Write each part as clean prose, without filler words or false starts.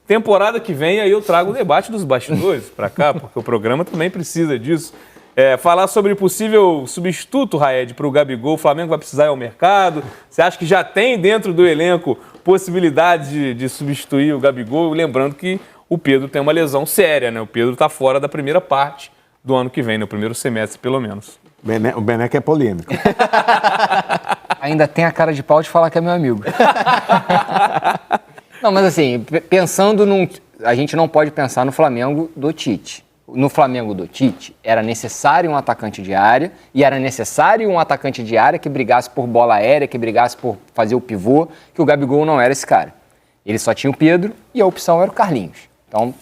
Temporada que vem, aí eu trago o debate dos bastidores para cá, porque o programa também precisa disso. Falar sobre possível substituto, Raed, para o Gabigol. O Flamengo vai precisar ir ao mercado. Você acha que já tem dentro do elenco possibilidade de substituir o Gabigol? Lembrando que o Pedro tem uma lesão séria, né? O Pedro está fora da primeira parte do ano que vem, no primeiro semestre, pelo menos. O Beneca é polêmico. Ainda tem a cara de pau de falar que é meu amigo. Não, mas assim, pensando num... A gente não pode pensar no Flamengo do Tite. No Flamengo do Tite, era necessário um atacante de área e era necessário um atacante de área que brigasse por bola aérea, que brigasse por fazer o pivô, que o Gabigol não era esse cara. Ele só tinha o Pedro e a opção era o Carlinhos. Então,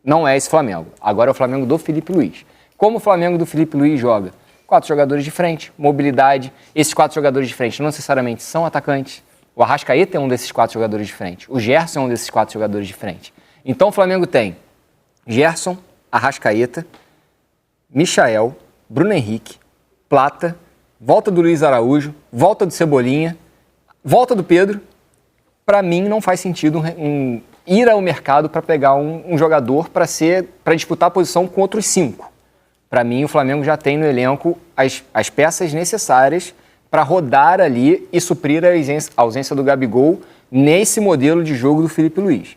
não é esse Flamengo. Agora é o Flamengo do Felipe Luiz. Como o Flamengo do Felipe Luiz joga? 4 jogadores de frente, mobilidade. Esses 4 jogadores de frente não necessariamente são atacantes. O Arrascaeta é um desses 4 jogadores de frente. O Gerson é um desses 4 jogadores de frente. Então o Flamengo tem Gerson, Arrascaeta, Michael, Bruno Henrique, Plata, volta do Luiz Araújo, volta do Cebolinha, volta do Pedro. Para mim não faz sentido ir ao mercado para pegar um jogador para disputar a posição com outros 5. Para mim o Flamengo já tem no elenco as peças necessárias para rodar ali e suprir a ausência do Gabigol nesse modelo de jogo do Felipe Luiz.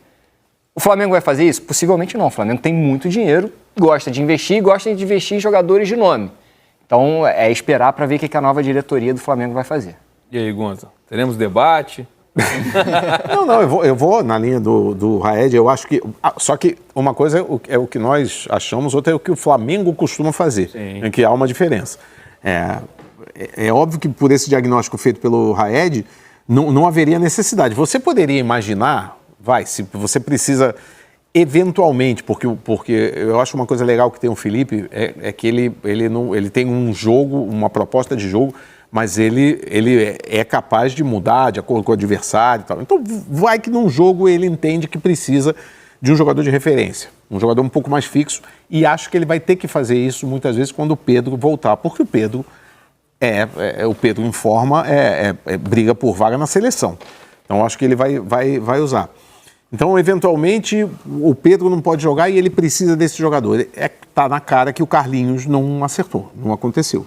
O Flamengo vai fazer isso? Possivelmente não. O Flamengo tem muito dinheiro, gosta de investir em jogadores de nome. Então é esperar para ver o que a nova diretoria do Flamengo vai fazer. E aí, Gonza, teremos debate? Não, eu vou na linha do Raed. Eu acho que... Só que uma coisa é o que nós achamos, outra é o que o Flamengo costuma fazer, em que há uma diferença. É óbvio que por esse diagnóstico feito pelo Raed, não haveria necessidade. Você poderia imaginar, se você precisa eventualmente, porque eu acho uma coisa legal que tem o Felipe, é que ele tem um jogo, uma proposta de jogo, mas ele é capaz de mudar de acordo com o adversário e tal. Então vai que num jogo ele entende que precisa de um jogador de referência, um jogador um pouco mais fixo, e acho que ele vai ter que fazer isso muitas vezes quando o Pedro voltar, porque o Pedro o Pedro em forma, briga por vaga na seleção. Então acho que ele vai usar. Então, eventualmente, o Pedro não pode jogar e ele precisa desse jogador. Tá na cara que o Carlinhos não acertou, não aconteceu.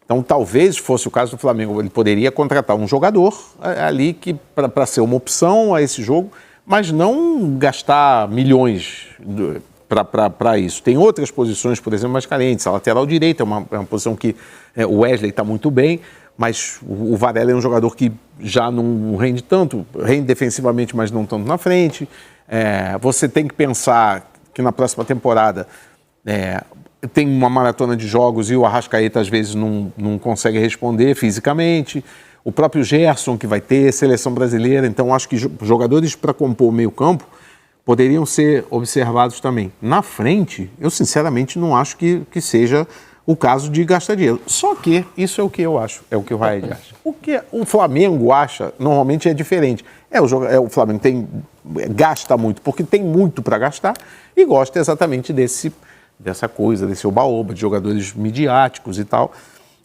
Então, talvez fosse o caso do Flamengo, ele poderia contratar um jogador ali para ser uma opção a esse jogo, mas não gastar milhões para isso. Tem outras posições, por exemplo, mais carentes. A lateral direita é uma posição que o Wesley está muito bem, mas o Varela é um jogador que já não rende tanto, rende defensivamente, mas não tanto na frente. Você tem que pensar que na próxima temporada tem uma maratona de jogos e o Arrascaeta às vezes não consegue responder fisicamente. O próprio Gerson que vai ter, seleção brasileira. Então acho que jogadores para compor o meio-campo poderiam ser observados também. Na frente, eu sinceramente não acho que seja o caso de gastar dinheiro. Só que isso é o que eu acho, é o que o Raed acha. O que o Flamengo acha, normalmente é diferente. O Flamengo gasta muito porque tem muito para gastar e gosta exatamente dessa coisa, desse oba-oba, de jogadores midiáticos e tal.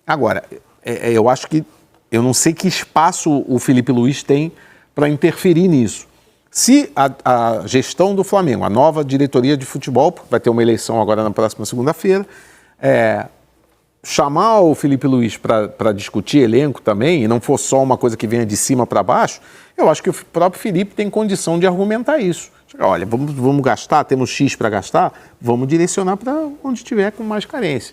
Agora, eu acho que, eu não sei que espaço o Felipe Luiz tem para interferir nisso. Se a gestão do Flamengo, a nova diretoria de futebol, porque vai ter uma eleição agora na próxima segunda-feira, chamar o Felipe Luiz para discutir elenco também, e não for só uma coisa que venha de cima para baixo, eu acho que o próprio Felipe tem condição de argumentar isso. Olha, vamos gastar, temos X para gastar, vamos direcionar para onde estiver com mais carência,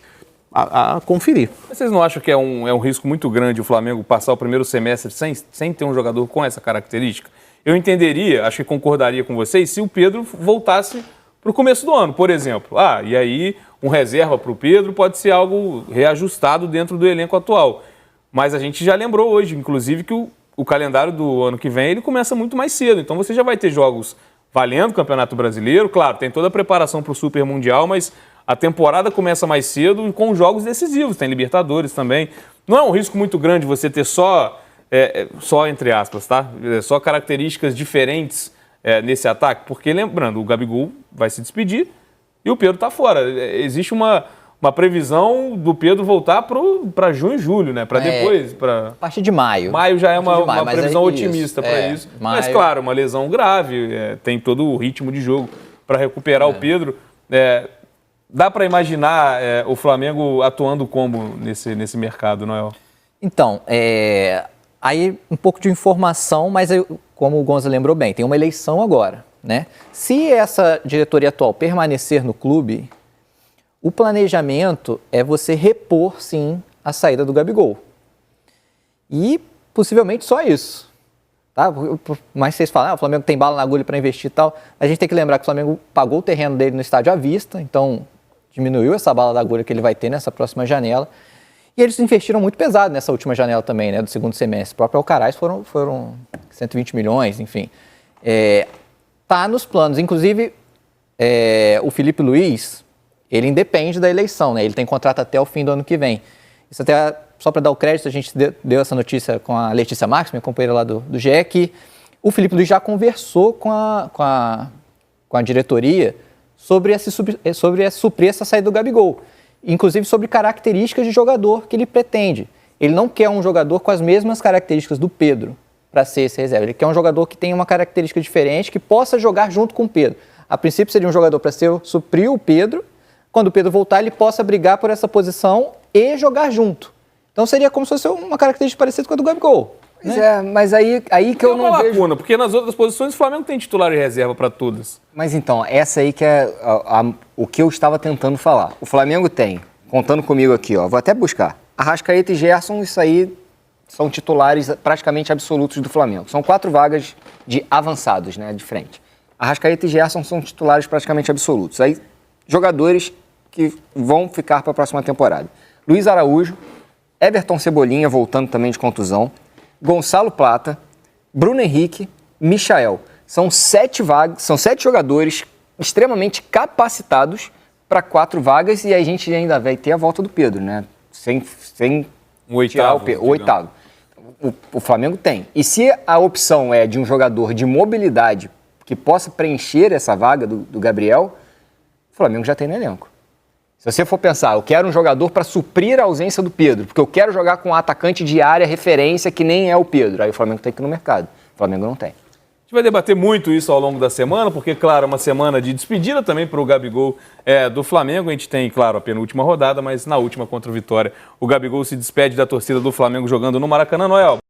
a conferir. Mas vocês não acham que é um risco muito grande o Flamengo passar o primeiro semestre sem ter um jogador com essa característica? Eu entenderia, acho que concordaria com vocês, se o Pedro voltasse para o começo do ano, por exemplo. E aí um reserva para o Pedro pode ser algo reajustado dentro do elenco atual. Mas a gente já lembrou hoje, inclusive, que o calendário do ano que vem ele começa muito mais cedo. Então você já vai ter jogos valendo o Campeonato Brasileiro. Claro, tem toda a preparação para o Super Mundial, mas a temporada começa mais cedo com jogos decisivos. Tem Libertadores também. Não é um risco muito grande você ter só entre aspas, tá? Só características diferentes nesse ataque? Porque, lembrando, o Gabigol vai se despedir e o Pedro está fora. Existe uma uma previsão do Pedro voltar para junho e julho, né? Para depois, A partir de maio. Maio já é uma mas previsão é otimista para isso. Maio. Mas, claro, uma lesão grave, tem todo o ritmo de jogo para recuperar o Pedro. Dá para imaginar o Flamengo atuando como nesse mercado, Noel? Então, aí um pouco de informação, mas como o Gonza lembrou bem, tem uma eleição agora, né? Se essa diretoria atual permanecer no clube, o planejamento é você repor, sim, a saída do Gabigol. E possivelmente só isso. Tá? Mas vocês falam, o Flamengo tem bala na agulha para investir e tal. A gente tem que lembrar que o Flamengo pagou o terreno dele no estádio à vista, então diminuiu essa bala da agulha que ele vai ter nessa próxima janela. E eles investiram muito pesado nessa última janela também, né, do segundo semestre. O próprio Alcaraz foram 120 milhões, enfim. Tá nos planos. Inclusive, o Felipe Luiz, ele independe da eleição, né? Ele tem contrato até o fim do ano que vem. Isso até, só para dar o crédito, a gente deu essa notícia com a Letícia Marques, minha companheira lá do GE, que o Felipe Luiz já conversou com a diretoria sobre suprir essa saída do Gabigol. Inclusive sobre características de jogador que ele pretende. Ele não quer um jogador com as mesmas características do Pedro para ser esse reserva. Ele quer um jogador que tenha uma característica diferente, que possa jogar junto com o Pedro. A princípio seria um jogador para suprir o Pedro. Quando o Pedro voltar, ele possa brigar por essa posição e jogar junto. Então seria como se fosse uma característica parecida com a do Gabigol. Pois mas aí que eu não vejo... lacuna, porque nas outras posições o Flamengo tem titular e reserva para todas. Mas então, essa aí que é o que eu estava tentando falar. O Flamengo tem, contando comigo aqui, ó, vou até buscar. Arrascaeta e Gerson, isso aí são titulares praticamente absolutos do Flamengo. São 4 vagas de avançados, né, de frente. Arrascaeta e Gerson são titulares praticamente absolutos. Aí, jogadores que vão ficar para a próxima temporada. Luiz Araújo, Everton Cebolinha, voltando também de contusão, Gonçalo Plata, Bruno Henrique, Michael. São 7 vagas, são 7 jogadores extremamente capacitados para 4 vagas e a gente ainda vai ter a volta do Pedro, né? Sem o oitavo. O oitavo. O Flamengo tem. E se a opção é de um jogador de mobilidade que possa preencher essa vaga do Gabriel, o Flamengo já tem no elenco. Se você for pensar, eu quero um jogador para suprir a ausência do Pedro, porque eu quero jogar com um atacante de área referência que nem é o Pedro. Aí o Flamengo tem que ir no mercado. O Flamengo não tem. A gente vai debater muito isso ao longo da semana, porque, claro, é uma semana de despedida também para o Gabigol do Flamengo. A gente tem, claro, a penúltima rodada, mas na última contra o Vitória, o Gabigol se despede da torcida do Flamengo jogando no Maracanã. Noel.